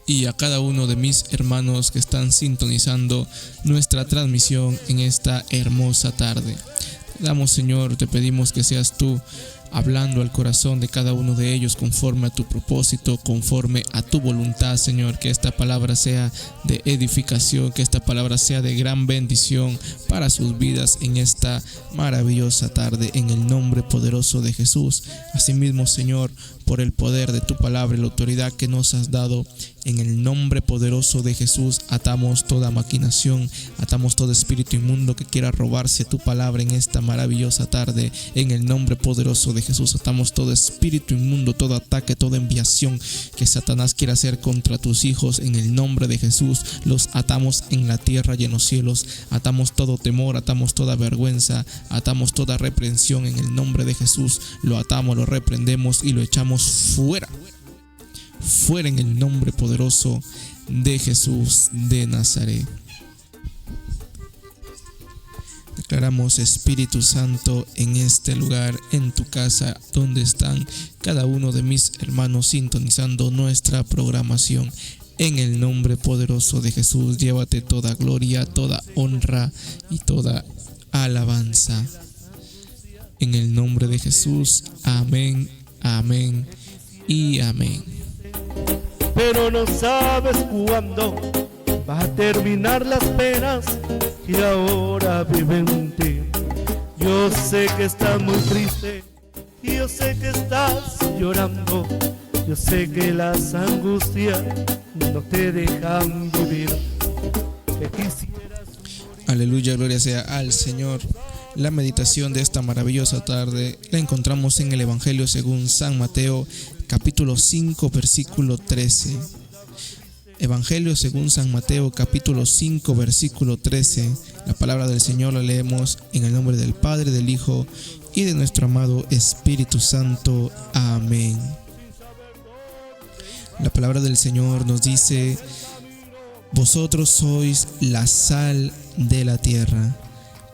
y a cada uno de mis hermanos que están sintonizando nuestra transmisión en esta hermosa tarde. Te damos, Señor, te pedimos que seas tú hablando al corazón de cada uno de ellos conforme a tu propósito, conforme a tu voluntad, Señor. Que esta palabra sea de edificación, que esta palabra sea de gran bendición para sus vidas en esta maravillosa tarde, en el nombre poderoso de Jesús. Asimismo, Señor, por el poder de tu palabra y la autoridad que nos has dado, en el nombre poderoso de Jesús, atamos toda maquinación, atamos todo espíritu inmundo que quiera robarse tu palabra en esta maravillosa tarde. En el nombre poderoso de Jesús, atamos todo espíritu inmundo, todo ataque, toda enviación que Satanás quiera hacer contra tus hijos. En el nombre de Jesús, los atamos en la tierra y en los cielos. Atamos todo temor, atamos toda vergüenza, atamos toda reprensión. En el nombre de Jesús, lo atamos, lo reprendemos y lo echamos fuera en el nombre poderoso de Jesús de Nazaret. Declaramos Espíritu Santo en este lugar, en tu casa, donde están cada uno de mis hermanos sintonizando nuestra programación. En el nombre poderoso de Jesús, llévate toda gloria, toda honra y toda alabanza. En el nombre de Jesús, amén, amén y amén. Pero no sabes cuándo va a terminar las penas que ahora viven en ti. Yo sé que estás muy triste y yo sé que estás llorando. Yo sé que las angustias no te dejan vivir. Aleluya, gloria sea al Señor. La meditación de esta maravillosa tarde la encontramos en el Evangelio según San Mateo, capítulo 5, versículo 13. Evangelio según San Mateo, capítulo 5, versículo 13. La palabra del Señor la leemos en el nombre del Padre, del Hijo y de nuestro amado Espíritu Santo. Amén. La palabra del Señor nos dice: vosotros sois la sal de la tierra,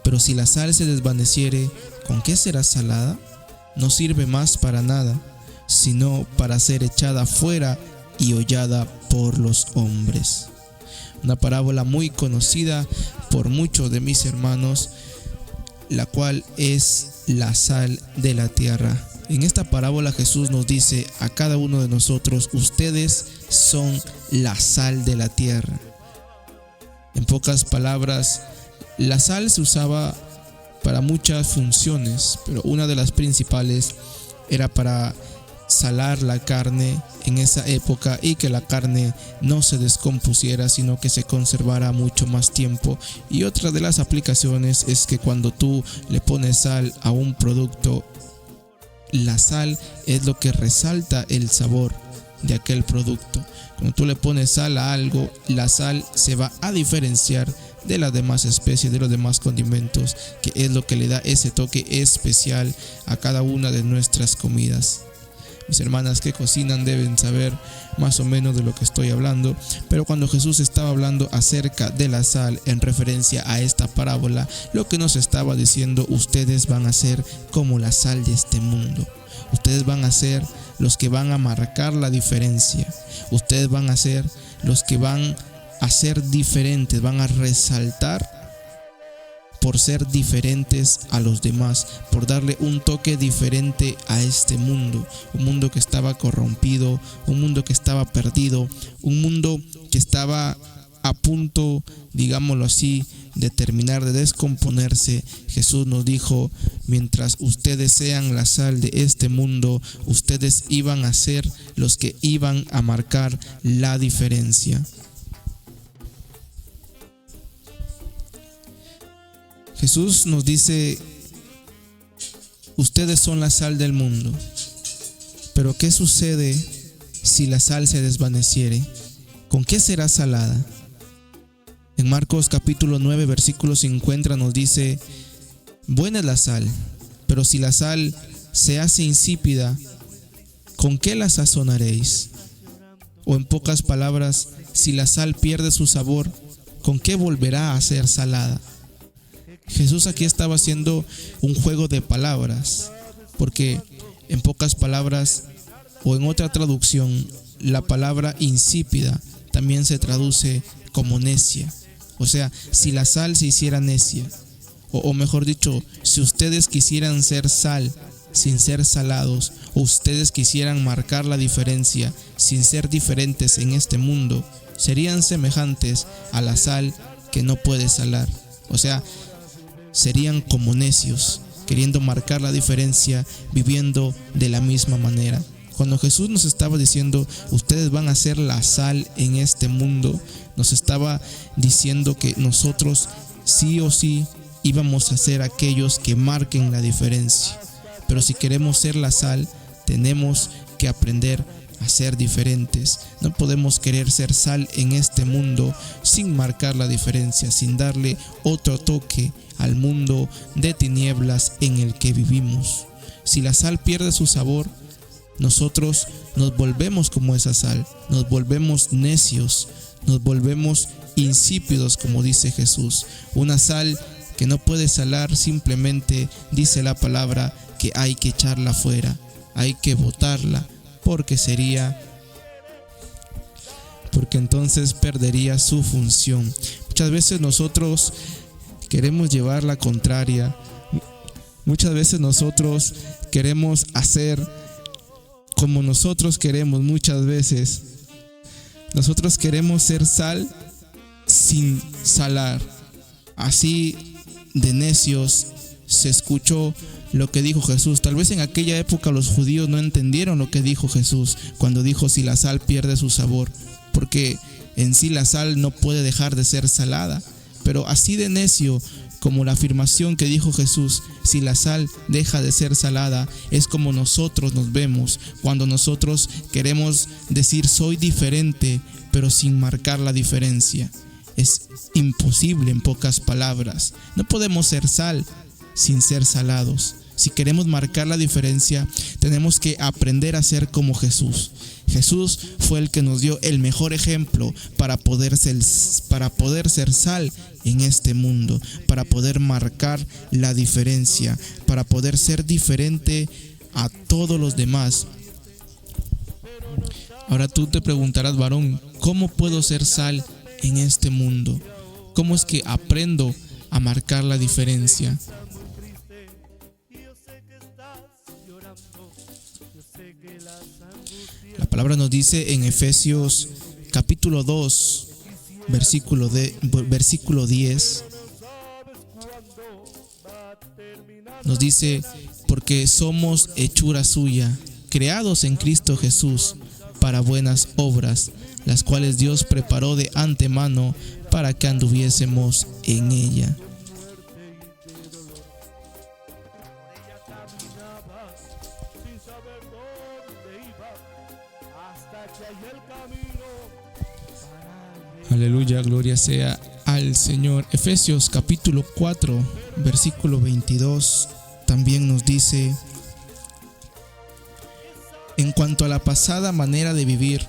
pero si la sal se desvaneciere, ¿con qué será salada? No sirve más para nada, sino para ser echada fuera y hollada por los hombres. Una parábola muy conocida por muchos de mis hermanos, la cual es la sal de la tierra. En esta parábola Jesús nos dice a cada uno de nosotros: ustedes son la sal de la tierra. En pocas palabras, la sal se usaba para muchas funciones, pero una de las principales era para salar la carne en esa época y que la carne no se descompusiera, sino que se conservara mucho más tiempo. Y otra de las aplicaciones es que cuando tú le pones sal a un producto, la sal es lo que resalta el sabor de aquel producto. Cuando tú le pones sal a algo, la sal se va a diferenciar de las demás especies, de los demás condimentos, que es lo que le da ese toque especial a cada una de nuestras comidas. Mis hermanas que cocinan deben saber más o menos de lo que estoy hablando, pero cuando Jesús estaba hablando acerca de la sal en referencia a esta parábola, lo que nos estaba diciendo: ustedes van a ser como la sal de este mundo. Ustedes van a ser los que van a marcar la diferencia. Ustedes van a ser los que van a ser diferentes, van a resaltar por ser diferentes a los demás, por darle un toque diferente a este mundo, un mundo que estaba corrompido, un mundo que estaba perdido, un mundo que estaba a punto, digámoslo así, de terminar de descomponerse. Jesús nos dijo: mientras ustedes sean la sal de este mundo, ustedes iban a ser los que iban a marcar la diferencia. Jesús nos dice: ustedes son la sal del mundo. Pero ¿qué sucede si la sal se desvaneciere? ¿Con qué será salada? En Marcos capítulo 9, versículo 50 nos dice: buena es la sal, pero si la sal se hace insípida, ¿con qué la sazonaréis? O en pocas palabras, si la sal pierde su sabor, ¿con qué volverá a ser salada? Jesús aquí estaba haciendo un juego de palabras, porque en pocas palabras, o en otra traducción, la palabra insípida también se traduce como necia. O sea, si la sal se hiciera necia, o mejor dicho, si ustedes quisieran ser sal sin ser salados, o ustedes quisieran marcar la diferencia sin ser diferentes en este mundo, serían semejantes a la sal que no puede salar. O sea, serían como necios, queriendo marcar la diferencia, viviendo de la misma manera. Cuando Jesús nos estaba diciendo, ustedes van a ser la sal en este mundo, nos estaba diciendo que nosotros sí o sí íbamos a ser aquellos que marquen la diferencia. Pero si queremos ser la sal, tenemos que aprender a ser diferentes. No podemos querer ser sal en este mundo sin marcar la diferencia, sin darle otro toque al mundo de tinieblas en el que vivimos. Si la sal pierde su sabor, nosotros nos volvemos como esa sal, nos volvemos necios, nos volvemos insípidos, como dice Jesús. Una sal que no puede salar, simplemente dice la palabra que hay que echarla fuera, hay que botarla, porque entonces perdería su función. Muchas veces nosotros queremos llevar la contraria. Muchas veces nosotros queremos hacer como nosotros queremos. Muchas veces nosotros queremos ser sal sin salar. Así de necios se escuchó lo que dijo Jesús. Tal vez en aquella época los judíos no entendieron lo que dijo Jesús cuando dijo si la sal pierde su sabor, porque en sí la sal no puede dejar de ser salada. Pero así de necio como la afirmación que dijo Jesús, si la sal deja de ser salada, es como nosotros nos vemos cuando nosotros queremos decir soy diferente, pero sin marcar la diferencia. Es imposible, en pocas palabras. No podemos ser sal sin ser salados. Si queremos marcar la diferencia, tenemos que aprender a ser como Jesús. Jesús fue el que nos dio el mejor ejemplo para poder ser sal en este mundo, para poder marcar la diferencia, para poder ser diferente a todos los demás. Ahora tú te preguntarás, varón, ¿cómo puedo ser sal en este mundo? ¿Cómo es que aprendo a marcar la diferencia? La palabra nos dice en Efesios capítulo 2, versículo 10, nos dice, porque somos hechura suya, creados en Cristo Jesús para buenas obras, las cuales Dios preparó de antemano para que anduviésemos en ella. Aleluya, gloria sea al Señor. Efesios capítulo 4, versículo 22, también nos dice, en cuanto a la pasada manera de vivir,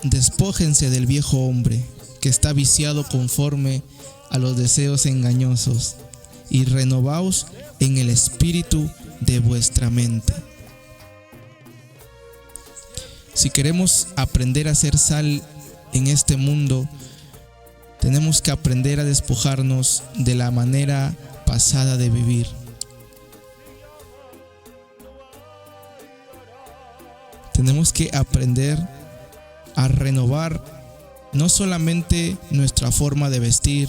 despójense del viejo hombre, que está viciado conforme a los deseos engañosos, y renovaos en el espíritu de vuestra mente. Si queremos aprender a ser sal en este mundo, tenemos que aprender a despojarnos de la manera pasada de vivir. Tenemos que aprender a renovar no solamente nuestra forma de vestir,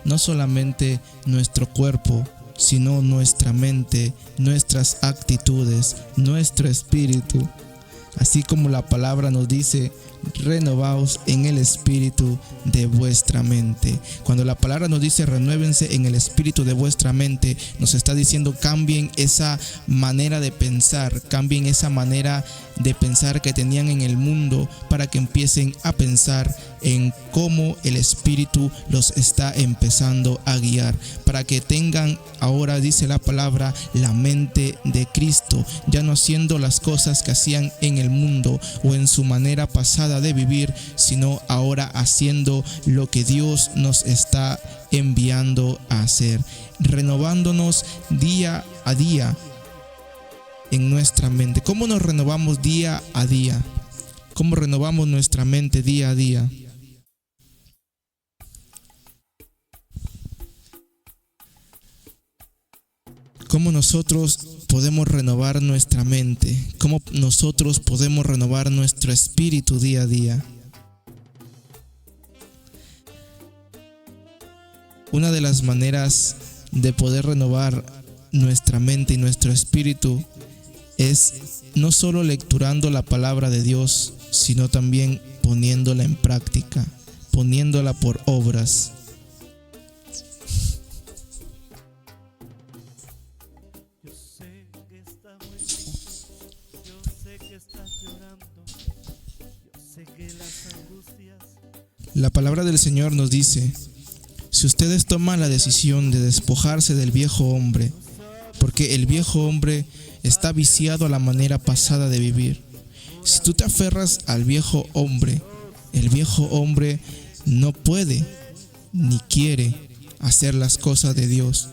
no solamente nuestro cuerpo, sino nuestra mente, nuestras actitudes, nuestro espíritu. Así como la palabra nos dice, renovaos en el espíritu de vuestra mente. Cuando la palabra nos dice renuévense en el espíritu de vuestra mente, nos está diciendo cambien esa manera de pensar, cambien esa manera de pensar que tenían en el mundo, para que empiecen a pensar en cómo el espíritu los está empezando a guiar, para que tengan ahora, dice la palabra, la mente de Cristo, ya no haciendo las cosas que hacían en el mundo o en su manera pasada de vivir, sino ahora haciendo lo que Dios nos está enviando a hacer, renovándonos día a día en nuestra mente. ¿Cómo nos renovamos día a día? ¿Cómo renovamos nuestra mente día a día? cómo nosotros podemos renovar nuestra mente, cómo nosotros podemos renovar nuestro espíritu día a día. Una de las maneras de poder renovar nuestra mente y nuestro espíritu es no solo lecturando la palabra de Dios, sino también poniéndola en práctica, poniéndola por obras. La palabra del Señor nos dice: si ustedes toman la decisión de despojarse del viejo hombre, porque el viejo hombre está viciado a la manera pasada de vivir. Si tú te aferras al viejo hombre, el viejo hombre no puede ni quiere hacer las cosas de Dios.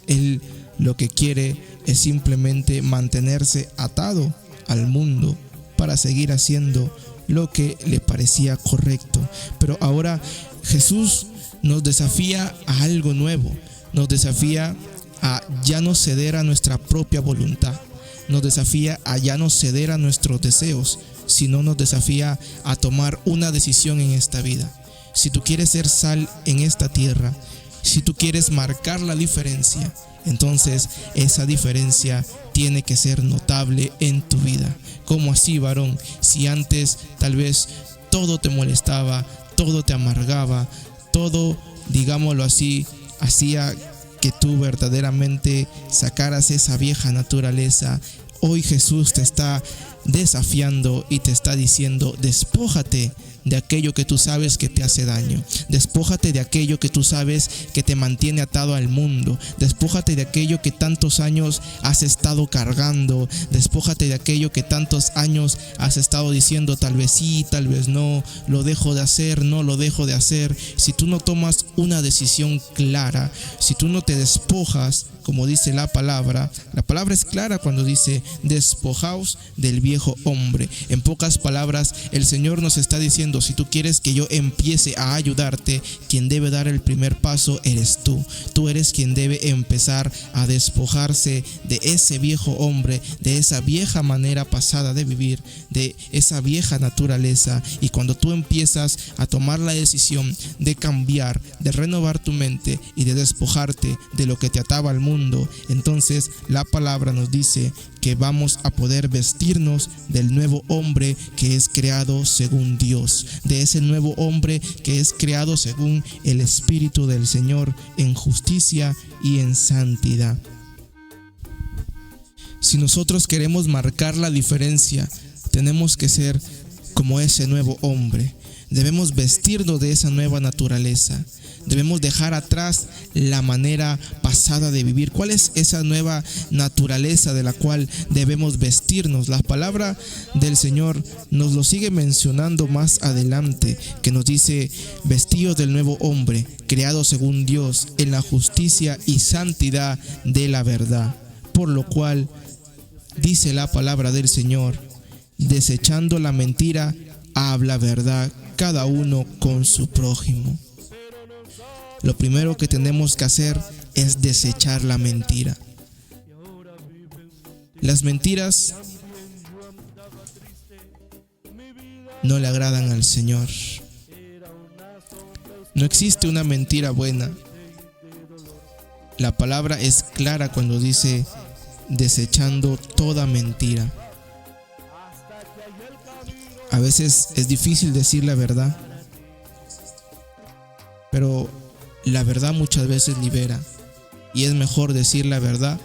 Él lo que quiere es simplemente mantenerse atado al mundo para seguir haciendo lo que le parecía correcto. Pero ahora Jesús nos desafía a algo nuevo, nos desafía a ya no ceder a nuestra propia voluntad, nos desafía a ya no ceder a nuestros deseos, sino nos desafía a tomar una decisión en esta vida. Si tú quieres ser sal en esta tierra, si tú quieres marcar la diferencia, entonces esa diferencia tiene que ser notable en tu vida. ¿Cómo así, varón? Si antes tal vez todo te molestaba, todo te amargaba, todo, digámoslo así, hacía que tú verdaderamente sacaras esa vieja naturaleza. Hoy Jesús te está desafiando y te está diciendo: despójate de aquello que tú sabes que te hace daño. Despójate de aquello que tú sabes que te mantiene atado al mundo. Despójate de aquello que tantos años has estado cargando. Despójate de aquello que tantos años has estado diciendo: tal vez sí, tal vez no, lo dejo de hacer, no lo dejo de hacer. Si tú no tomas una decisión clara, si tú no te despojas, como dice la palabra es clara cuando dice: despojaos del viejo hombre. En pocas palabras, el Señor nos está diciendo: si tú quieres que yo empiece a ayudarte, quien debe dar el primer paso eres tú. Tú eres quien debe empezar a despojarse de ese viejo hombre, de esa vieja manera pasada de vivir, de esa vieja naturaleza. Y cuando tú empiezas a tomar la decisión de cambiar, de renovar tu mente y de despojarte de lo que te ataba al mundo, entonces la palabra nos dice que vamos a poder vestirnos del nuevo hombre que es creado según Dios, de ese nuevo hombre que es creado según el Espíritu del Señor, en justicia y en santidad. Si nosotros queremos marcar la diferencia, tenemos que ser como ese nuevo hombre. Debemos vestirnos de esa nueva naturaleza. Debemos dejar atrás la manera pasada de vivir. ¿Cuál es esa nueva naturaleza de la cual debemos vestirnos? La palabra del Señor nos lo sigue mencionando más adelante, que nos dice: vestidos del nuevo hombre, creado según Dios, en la justicia y santidad de la verdad. Por lo cual, dice la palabra del Señor: desechando la mentira, habla verdad cada uno con su prójimo. Lo primero que tenemos que hacer es desechar la mentira. Las mentiras no le agradan al Señor. No existe una mentira buena. La palabra es clara cuando dice: desechando toda mentira. A veces es difícil decir la verdad, pero la verdad muchas veces libera, y es mejor decir la verdad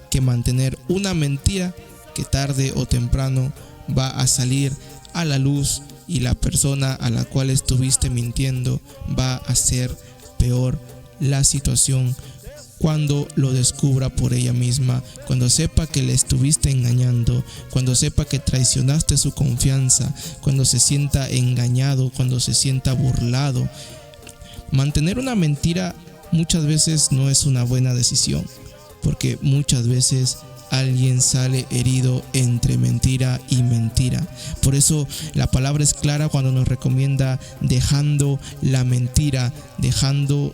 que mantener una mentira que tarde o temprano va a salir a la luz, y la persona a la cual estuviste mintiendo va a ser peor la situación cuando lo descubra por ella misma, cuando sepa que le estuviste engañando, cuando sepa que traicionaste su confianza, cuando se sienta engañado, cuando se sienta burlado. Mantener una mentira muchas veces no es una buena decisión, porque muchas veces alguien sale herido entre mentira y mentira. Por eso la palabra es clara cuando nos recomienda dejando la mentira, dejando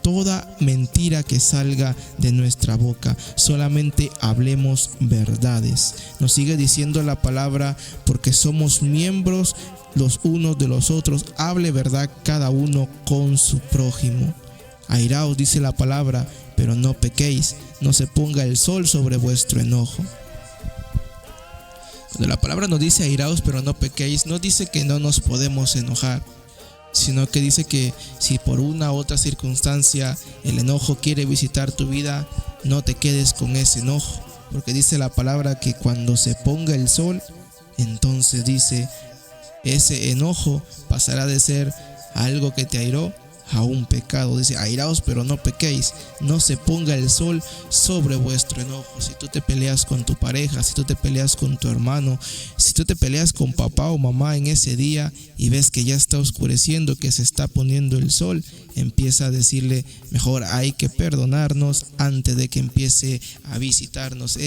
toda mentira que salga de nuestra boca. Solamente hablemos verdades. Nos sigue diciendo la palabra, porque somos miembros los unos de los otros, hable verdad cada uno con su prójimo. Airaos, dice la palabra, pero no pequéis, no se ponga el sol sobre vuestro enojo. Cuando la palabra nos dice airaos, pero no pequéis, no dice que no nos podemos enojar, sino que dice que si por una u otra circunstancia el enojo quiere visitar tu vida, no te quedes con ese enojo, porque dice la palabra que cuando se ponga el sol, entonces dice, ese enojo pasará de ser algo que te airó a un pecado. Dice, airaos pero no pequéis, no se ponga el sol sobre vuestro enojo. Si tú te peleas con tu pareja, si tú te peleas con tu hermano, si tú te peleas con papá o mamá en ese día y ves que ya está oscureciendo, que se está poniendo el sol, empieza a decirle, mejor hay que perdonarnos antes de que empiece a visitarnos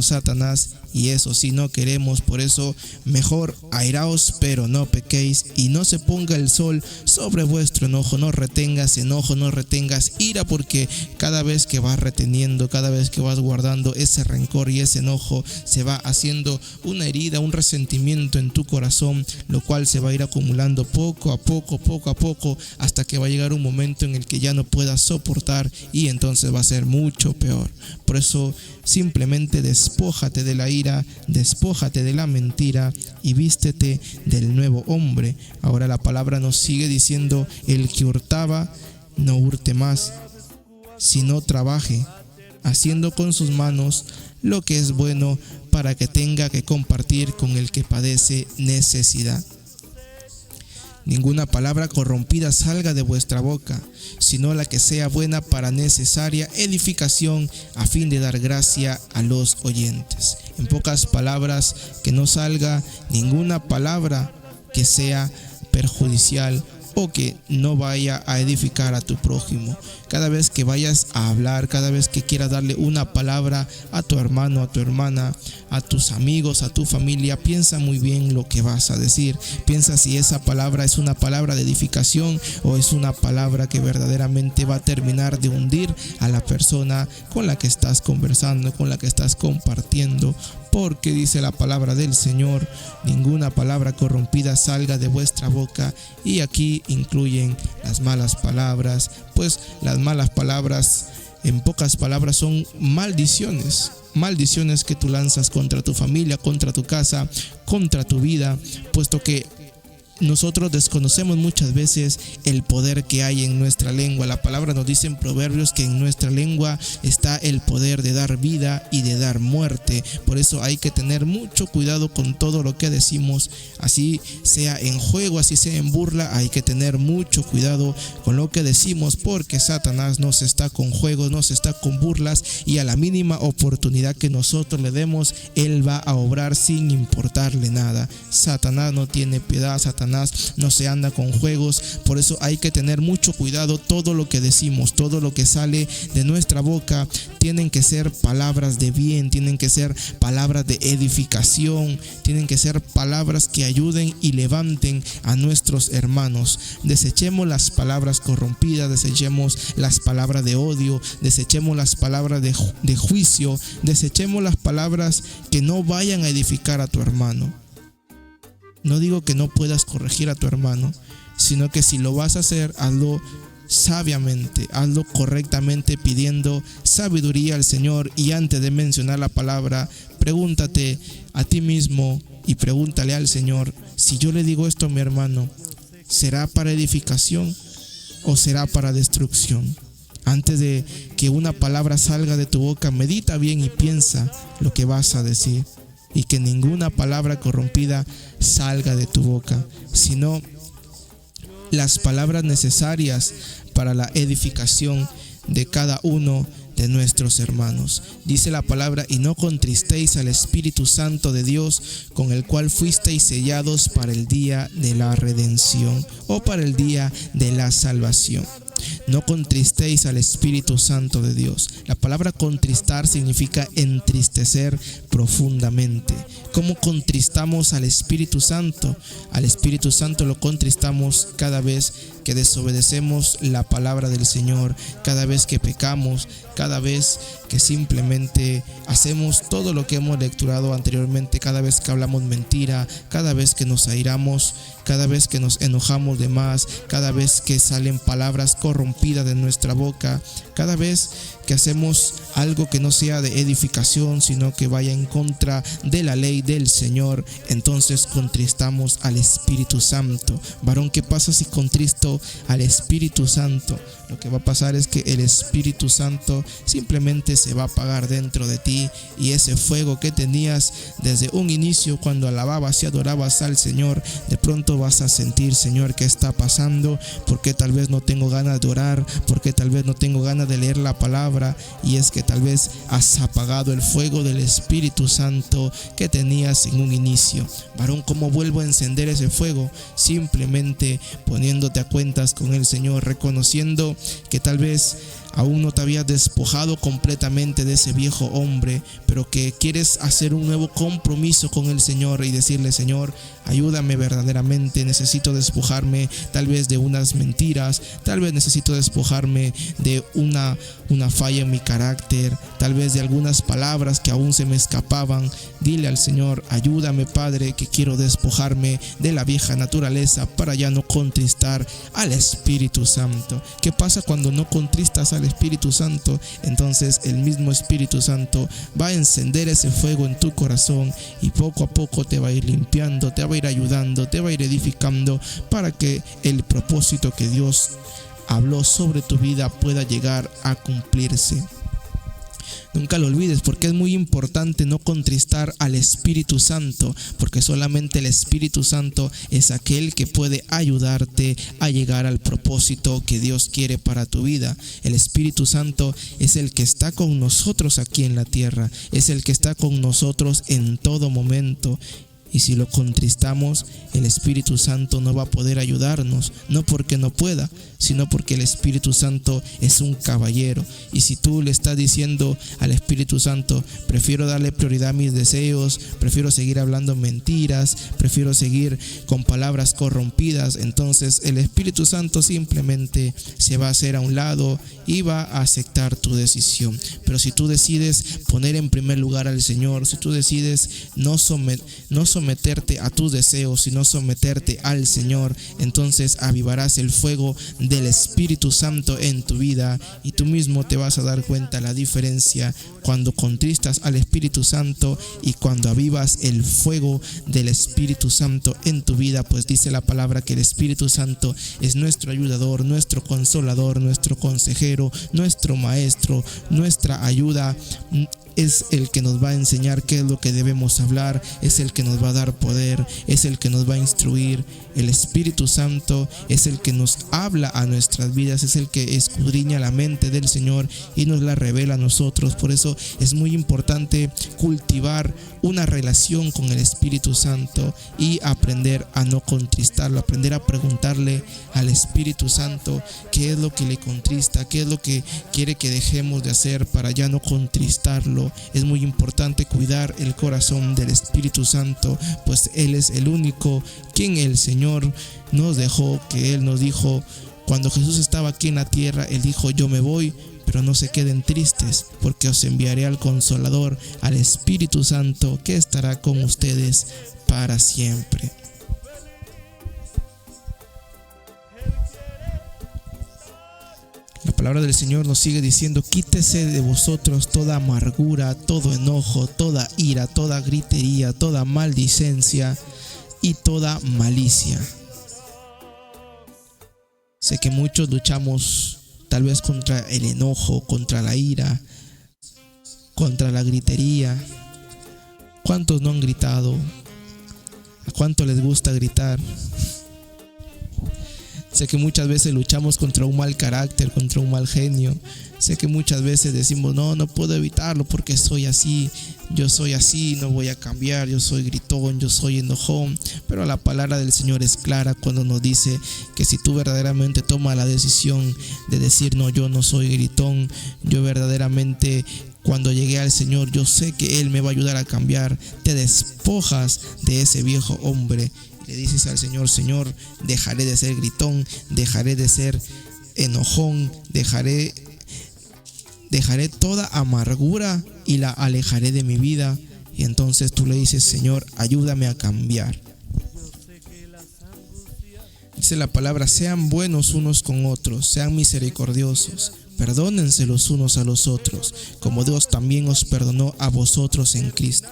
Satanás, y eso sí no queremos. Por eso mejor airaos pero no pequéis, y no se ponga el sol sobre vuestro enojo. No retengas enojo, no retengas ira, porque cada vez que vas reteniendo, cada vez que vas guardando ese rencor y ese enojo, se va haciendo una herida, un resentimiento en tu corazón, lo cual se va a ir acumulando poco a poco, hasta que va a llegar un momento en el que ya no puedas soportar, y entonces va a ser mucho peor. Por eso simplemente despójate de la ira, despójate de la mentira y vístete del nuevo hombre. Ahora la palabra nos sigue diciendo, el que hurtaba no hurte más, sino trabaje, haciendo con sus manos lo que es bueno, para que tenga que compartir con el que padece necesidad. Ninguna palabra corrompida salga de vuestra boca, sino la que sea buena para necesaria edificación, a fin de dar gracia a los oyentes. En pocas palabras, que no salga ninguna palabra que sea perjudicial o que no vaya a edificar a tu prójimo. Cada vez que vayas a hablar, cada vez que quieras darle una palabra a tu hermano, a tu hermana, a tus amigos, a tu familia, piensa muy bien lo que vas a decir. Piensa si esa palabra es una palabra de edificación o es una palabra que verdaderamente va a terminar de hundir a la persona con la que estás conversando, con la que estás compartiendo. Porque dice la palabra del Señor, ninguna palabra corrompida salga de vuestra boca, y aquí incluyen las malas palabras, pues las malas palabras, en pocas palabras, son maldiciones que tú lanzas contra tu familia, contra tu casa, contra tu vida, puesto que nosotros desconocemos muchas veces el poder que hay en nuestra lengua. La palabra nos dice en Proverbios que en nuestra lengua está el poder de dar vida y de dar muerte. Por eso hay que tener mucho cuidado con todo lo que decimos, así sea en juego, así sea en burla. Hay que tener mucho cuidado con lo que decimos, porque Satanás no se está con juegos, no se está con burlas, y a la mínima oportunidad que nosotros le demos, él va a obrar sin importarle nada. Satanás no tiene piedad, Satanás no se anda con juegos. Por eso hay que tener mucho cuidado. Todo lo que decimos, todo lo que sale de nuestra boca, tienen que ser palabras de bien, tienen que ser palabras de edificación, tienen que ser palabras que ayuden y levanten a nuestros hermanos. Desechemos las palabras corrompidas, desechemos las palabras de odio, desechemos las palabras de juicio, desechemos las palabras que no vayan a edificar a tu hermano. No digo que no puedas corregir a tu hermano, sino que si lo vas a hacer, hazlo sabiamente, hazlo correctamente, pidiendo sabiduría al Señor. Y antes de mencionar la palabra, pregúntate a ti mismo y pregúntale al Señor: si yo le digo esto a mi hermano, ¿será para edificación o será para destrucción? Antes de que una palabra salga de tu boca, medita bien y piensa lo que vas a decir, y que ninguna palabra corrompida salga de tu boca, sino las palabras necesarias para la edificación de cada uno de nuestros hermanos. Dice la palabra: y no contristéis al Espíritu Santo de Dios, con el cual fuisteis sellados para el día de la redención, o para el día de la salvación. No contristéis al Espíritu Santo de Dios. La palabra contristar significa entristecer, profundamente. ¿Cómo contristamos al Espíritu Santo? Al Espíritu Santo lo contristamos cada vez que desobedecemos la palabra del Señor, cada vez que pecamos, cada vez que simplemente hacemos todo lo que hemos lecturado anteriormente, cada vez que hablamos mentira, cada vez que nos airamos, cada vez que nos enojamos de más, cada vez que salen palabras corrompidas de nuestra boca, cada vez que hacemos algo que no sea de edificación, sino que vaya en contra de la ley del Señor, entonces contristamos al Espíritu Santo. Varón, ¿qué pasa si contristo al Espíritu Santo? Lo que va a pasar es que el Espíritu Santo simplemente se va a apagar dentro de ti, y ese fuego que tenías desde un inicio cuando alababas y adorabas al Señor, de pronto vas a sentir: Señor, ¿qué está pasando? Porque tal vez no tengo ganas de orar, porque tal vez no tengo ganas de leer la palabra, y es que tal vez has apagado el fuego del Espíritu Santo que tenías en un inicio. Varón, ¿cómo vuelvo a encender ese fuego? Simplemente poniéndote a cuentas con el Señor, reconociendo que tal vez aún no te habías despojado completamente de ese viejo hombre, pero que quieres hacer un nuevo compromiso con el Señor y decirle: Señor, ayúdame verdaderamente, necesito despojarme tal vez de unas mentiras, tal vez necesito despojarme de una falla en mi carácter, tal vez de algunas palabras que aún se me escapaban. Dile al Señor: ayúdame, Padre, que quiero despojarme de la vieja naturaleza para ya no contristar al Espíritu Santo. ¿Qué pasa cuando no contristas al Espíritu Santo? Entonces el mismo Espíritu Santo va a encender ese fuego en tu corazón, y poco a poco te va a ir limpiando, te va a ir ayudando, te va a ir edificando, para que el propósito que Dios habló sobre tu vida pueda llegar a cumplirse. Nunca lo olvides, porque es muy importante no contristar al Espíritu Santo, porque solamente el Espíritu Santo es aquel que puede ayudarte a llegar al propósito que Dios quiere para tu vida. El Espíritu Santo es el que está con nosotros aquí en la tierra, es el que está con nosotros en todo momento. Y si lo contristamos, el Espíritu Santo no va a poder ayudarnos, no porque no pueda, sino porque el Espíritu Santo es un caballero. Y si tú le estás diciendo al Espíritu Santo: prefiero darle prioridad a mis deseos, prefiero seguir hablando mentiras, prefiero seguir con palabras corrompidas, entonces el Espíritu Santo simplemente se va a hacer a un lado y va a aceptar tu decisión. Pero si tú decides poner en primer lugar al Señor, si tú decides no someterte a tus deseos, sino someterte al Señor, entonces avivarás el fuego del Espíritu Santo en tu vida, y tú mismo te vas a dar cuenta la diferencia cuando contristas al Espíritu Santo y cuando avivas el fuego del Espíritu Santo en tu vida. Pues dice la palabra que el Espíritu Santo es nuestro ayudador, nuestro consolador, nuestro consejero, nuestro maestro, nuestra ayuda. Es el que nos va a enseñar qué es lo que debemos hablar, es el que nos va a dar poder, es el que nos va a instruir. El Espíritu Santo es el que nos habla a nuestras vidas, es el que escudriña la mente del Señor y nos la revela a nosotros. Por eso es muy importante cultivar una relación con el Espíritu Santo y aprender a no contristarlo, aprender a preguntarle al Espíritu Santo qué es lo que le contrista, qué es lo que quiere que dejemos de hacer para ya no contristarlo. Es muy importante cuidar el corazón del Espíritu Santo, pues Él es el único quien el Señor nos dejó, que Él nos dijo cuando Jesús estaba aquí en la tierra. Él dijo: yo me voy, pero no se queden tristes, porque os enviaré al Consolador, al Espíritu Santo, que estará con ustedes para siempre. La palabra del Señor nos sigue diciendo: quítese de vosotros toda amargura, todo enojo, toda ira, toda gritería, toda maldicencia y toda malicia. Sé que muchos luchamos tal vez contra el enojo, contra la ira, contra la gritería. ¿Cuántos no han gritado? ¿A cuánto les gusta gritar? Sé que muchas veces luchamos contra un mal carácter, contra un mal genio. Sé que muchas veces decimos: no puedo evitarlo porque soy así, yo soy así, no voy a cambiar, yo soy gritón, yo soy enojón. Pero la palabra del Señor es clara cuando nos dice que si tú verdaderamente tomas la decisión de decir: no, yo no soy gritón, yo verdaderamente Cuando llegué al Señor, yo sé que Él me va a ayudar a cambiar. Te despojas de ese viejo hombre y le dices al Señor: Señor, dejaré de ser gritón, dejaré de ser enojón, dejaré toda amargura y la alejaré de mi vida. Y entonces tú le dices: Señor, ayúdame a cambiar. Dice la palabra: sean buenos unos con otros, sean misericordiosos, perdónense los unos a los otros, como Dios también os perdonó a vosotros en Cristo.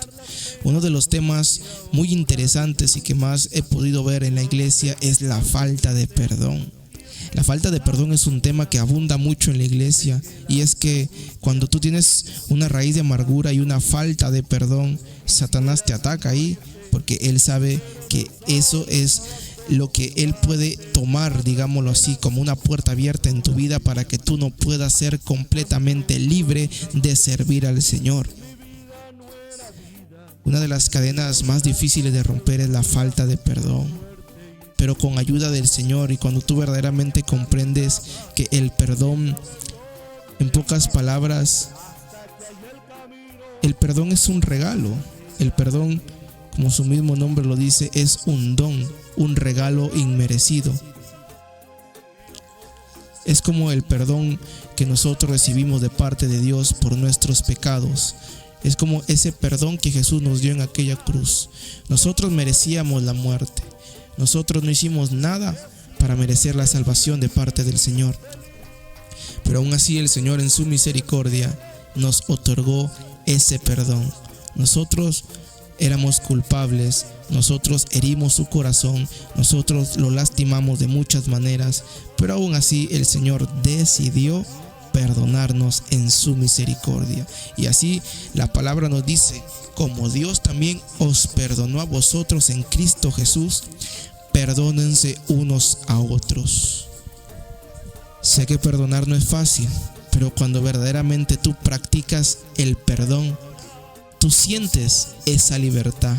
Uno de los temas muy interesantes y que más he podido ver en la iglesia es la falta de perdón. La falta de perdón es un tema que abunda mucho en la iglesia, y es que cuando tú tienes una raíz de amargura y una falta de perdón, Satanás te ataca ahí, porque él sabe que eso es lo que él puede tomar, digámoslo así, como una puerta abierta en tu vida para que tú no puedas ser completamente libre de servir al Señor. Una de las cadenas más difíciles de romper es la falta de perdón, pero con ayuda del Señor, y cuando tú verdaderamente comprendes que el perdón, en pocas palabras, el perdón es un regalo. El perdón, como su mismo nombre lo dice, es un don, un regalo inmerecido. Es como el perdón que nosotros recibimos de parte de Dios por nuestros pecados. Es como ese perdón que Jesús nos dio en aquella cruz. Nosotros merecíamos la muerte. Nosotros no hicimos nada para merecer la salvación de parte del Señor. Pero aún así el Señor, en su misericordia, nos otorgó ese perdón. Nosotros éramos culpables, nosotros herimos su corazón, nosotros lo lastimamos de muchas maneras, pero aún así el Señor decidió perdonarnos en su misericordia. Y así la palabra nos dice: como Dios también os perdonó a vosotros en Cristo Jesús, perdónense unos a otros. Sé que perdonar no es fácil, pero cuando verdaderamente tú practicas el perdón, tú sientes esa libertad.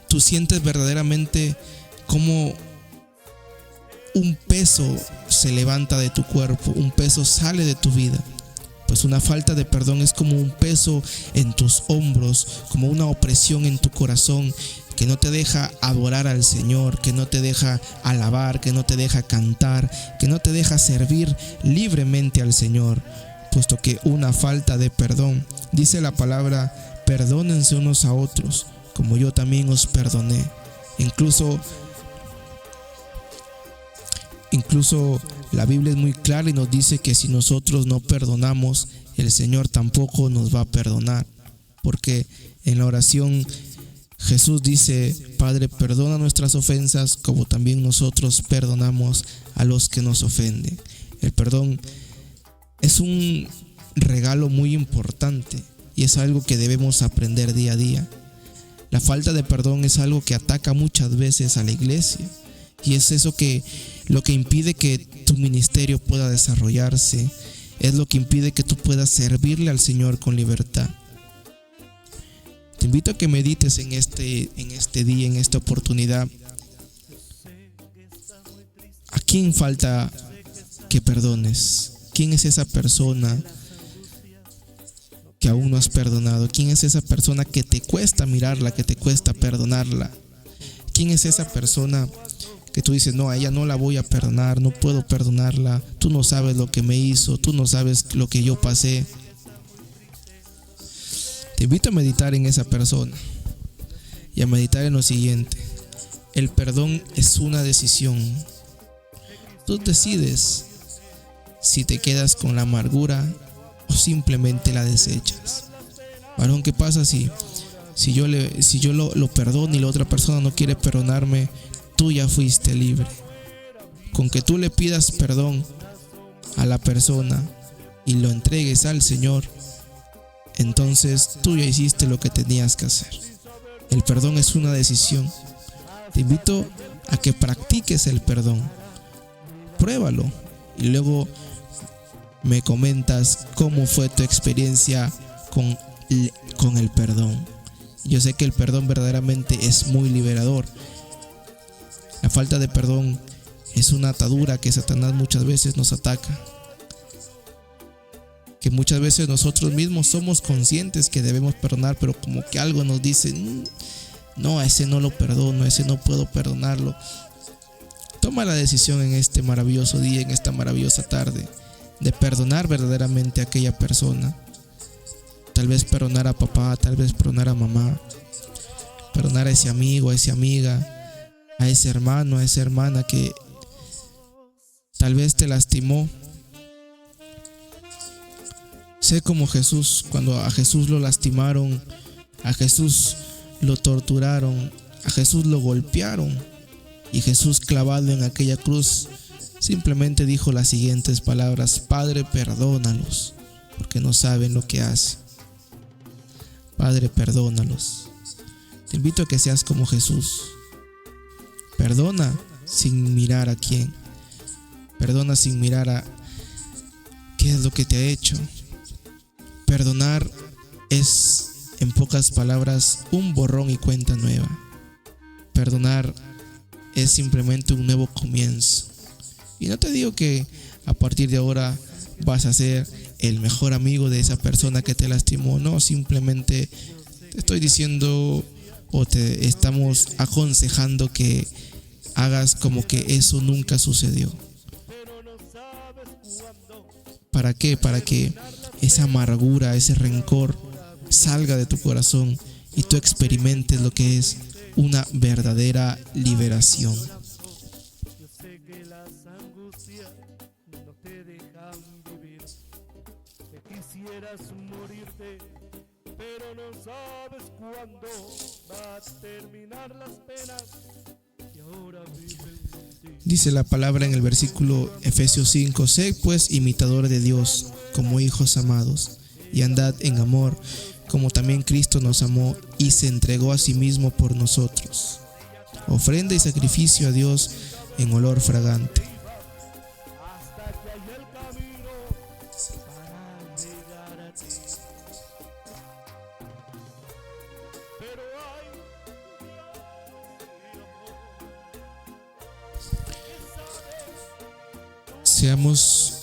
Tú sientes verdaderamente como un peso se levanta de tu cuerpo, un peso sale de tu vida. Pues una falta de perdón es como un peso en tus hombros, como una opresión en tu corazón que no te deja adorar al Señor, que no te deja alabar, que no te deja cantar, que no te deja servir libremente al Señor. Puesto que una falta de perdón, dice la palabra: perdónense unos a otros, como yo también os perdoné. Incluso la Biblia es muy clara y nos dice que si nosotros no perdonamos, el Señor tampoco nos va a perdonar. Porque en la oración Jesús dice: Padre, perdona nuestras ofensas, como también nosotros perdonamos a los que nos ofenden. El perdón es un regalo muy importante y es algo que debemos aprender día a día. La falta de perdón es algo que ataca muchas veces a la iglesia, y es eso que lo que impide que tu ministerio pueda desarrollarse, es lo que impide que tú puedas servirle al Señor con libertad. Te invito a que medites en este día, en esta oportunidad. ¿A quién falta que perdones? ¿Quién es esa persona que aún no has perdonado? ¿Quién es esa persona que te cuesta mirarla, que te cuesta perdonarla? ¿Quién es esa persona que tú dices: no, a ella no la voy a perdonar, no puedo perdonarla, tú no sabes lo que me hizo, tú no sabes lo que yo pasé? Te invito a meditar en esa persona y a meditar en lo siguiente: el perdón es una decisión. Tú decides si te quedas con la amargura o simplemente la desechas. Varón, ¿qué pasa si yo lo perdono y la otra persona no quiere perdonarme? Tú ya fuiste libre. Con que tú le pidas perdón a la persona y lo entregues al Señor, entonces tú ya hiciste lo que tenías que hacer. El perdón es una decisión. Te invito a que practiques el perdón. Pruébalo y luego me comentas cómo fue tu experiencia con el perdón. Yo sé que el perdón verdaderamente es muy liberador. La falta de perdón es una atadura que Satanás muchas veces nos ataca. que muchas veces nosotros mismos somos conscientes que debemos perdonar, pero como que algo nos dice, no, a ese no lo perdono, a ese no puedo perdonarlo. Toma la decisión en este maravilloso día, en esta maravillosa tarde, de perdonar verdaderamente a aquella persona. Tal vez perdonar a papá, tal vez perdonar a mamá, perdonar a ese amigo, a esa amiga, a ese hermano, a esa hermana que tal vez te lastimó. Sé como Jesús, cuando a Jesús lo lastimaron, a Jesús lo torturaron, a Jesús lo golpearon, y Jesús clavado en aquella cruz simplemente dijo las siguientes palabras: Padre, perdónalos, porque no saben lo que hacen. Padre, perdónalos. Te invito a que seas como Jesús. Perdona sin mirar a quién. Perdona sin mirar a qué es lo que te ha hecho. Perdonar es, en pocas palabras, un borrón y cuenta nueva. Perdonar es simplemente un nuevo comienzo. Y no te digo que a partir de ahora vas a ser el mejor amigo de esa persona que te lastimó. No, simplemente te estoy diciendo o te estamos aconsejando que hagas como que eso nunca sucedió. ¿Para qué? Para que esa amargura, ese rencor salga de tu corazón y tú experimentes lo que es una verdadera liberación. Yo sé que las angustias no te dejan vivir, que quisieras morirte, pero no sabes cuándo va a terminar las penas y ahora viven en ti. Dice la palabra en el versículo Efesios 5: Sed pues imitadores de Dios como hijos amados, y andad en amor, como también Cristo nos amó y se entregó a sí mismo por nosotros, ofrenda y sacrificio a Dios en olor fragante. Hasta que haya el camino para llegar a ti. Pero hay Seamos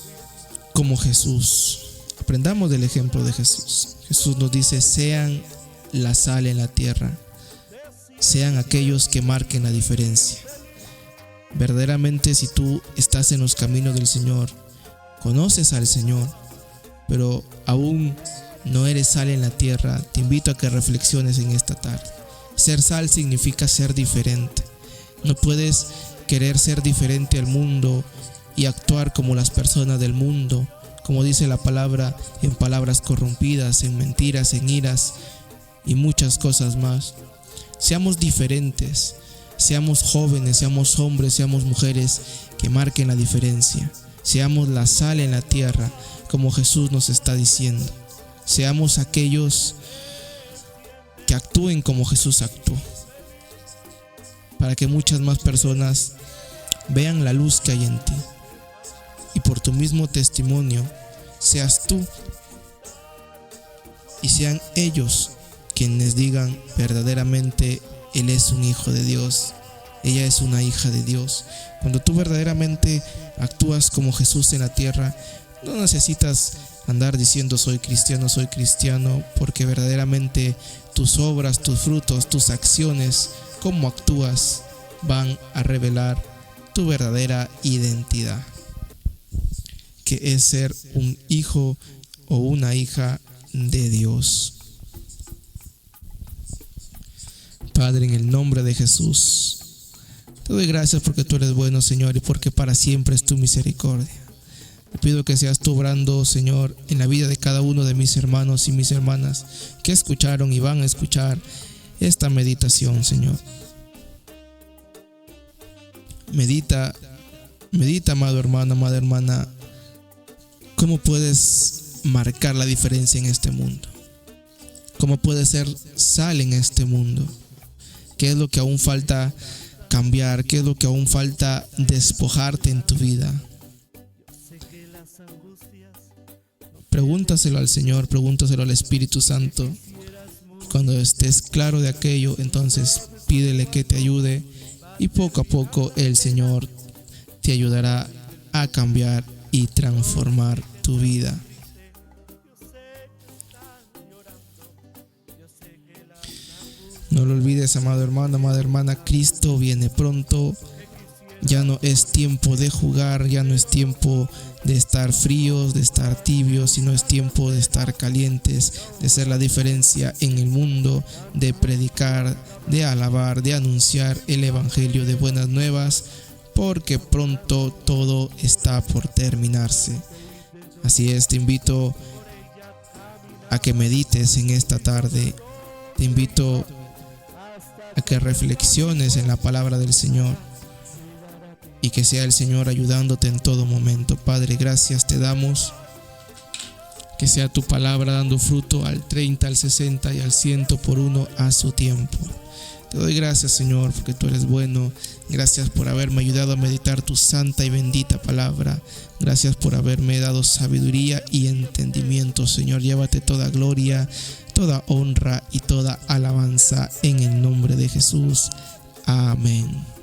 como Jesús. Aprendamos del ejemplo de Jesús. Jesús nos dice: sean la sal en la tierra, sean aquellos que marquen la diferencia. Verdaderamente, si tú estás en los caminos del Señor, conoces al Señor, pero aún no eres sal en la tierra, te invito a que reflexiones en esta tarde. Ser sal significa ser diferente. No puedes querer ser diferente al mundo y actuar como las personas del mundo, como dice la palabra, en palabras corrompidas, en mentiras, en iras y muchas cosas más. Seamos diferentes, seamos jóvenes, seamos hombres, seamos mujeres que marquen la diferencia. Seamos la sal en la tierra, como Jesús nos está diciendo. Seamos aquellos que actúen como Jesús actuó, para que muchas más personas vean la luz que hay en ti. Y por tu mismo testimonio, seas tú y sean ellos quienes digan verdaderamente: Él es un hijo de Dios, ella es una hija de Dios. Cuando tú verdaderamente actúas como Jesús en la tierra, no necesitas andar diciendo soy cristiano, porque verdaderamente tus obras, tus frutos, tus acciones, cómo actúas, van a revelar tu verdadera identidad, que es ser un hijo o una hija de Dios. Padre, en el nombre de Jesús, te doy gracias porque tú eres bueno, Señor, y porque para siempre es tu misericordia. Te pido que seas tú obrando, Señor, en la vida de cada uno de mis hermanos y mis hermanas que escucharon y van a escuchar esta meditación, Señor. Medita, amado hermano, amada hermana, ¿cómo puedes marcar la diferencia en este mundo? ¿Cómo puedes ser sal en este mundo? ¿Qué es lo que aún falta cambiar? ¿Qué es lo que aún falta despojarte en tu vida? Pregúntaselo al Señor, pregúntaselo al Espíritu Santo. Cuando estés claro de aquello, entonces pídele que te ayude, y poco a poco el Señor te ayudará a cambiar y transformar tu vida. No lo olvides, amado hermano, amada hermana, Cristo viene pronto. Ya no es tiempo de jugar, ya no es tiempo de estar fríos, de estar tibios, sino es tiempo de estar calientes, de ser la diferencia en el mundo, de predicar, de alabar, de anunciar el evangelio de buenas nuevas, porque pronto todo está por terminarse. Así es, te invito a que medites en esta tarde, te invito a que reflexiones en la palabra del Señor y que sea el Señor ayudándote en todo momento. Padre, gracias te damos, que sea tu palabra dando fruto al 30, al 60 y al 100 por uno a su tiempo. Te doy gracias, Señor, porque tú eres bueno. Gracias por haberme ayudado a meditar tu santa y bendita palabra. Gracias por haberme dado sabiduría y entendimiento, Señor. Llévate toda gloria, toda honra y toda alabanza en el nombre de Jesús. Amén.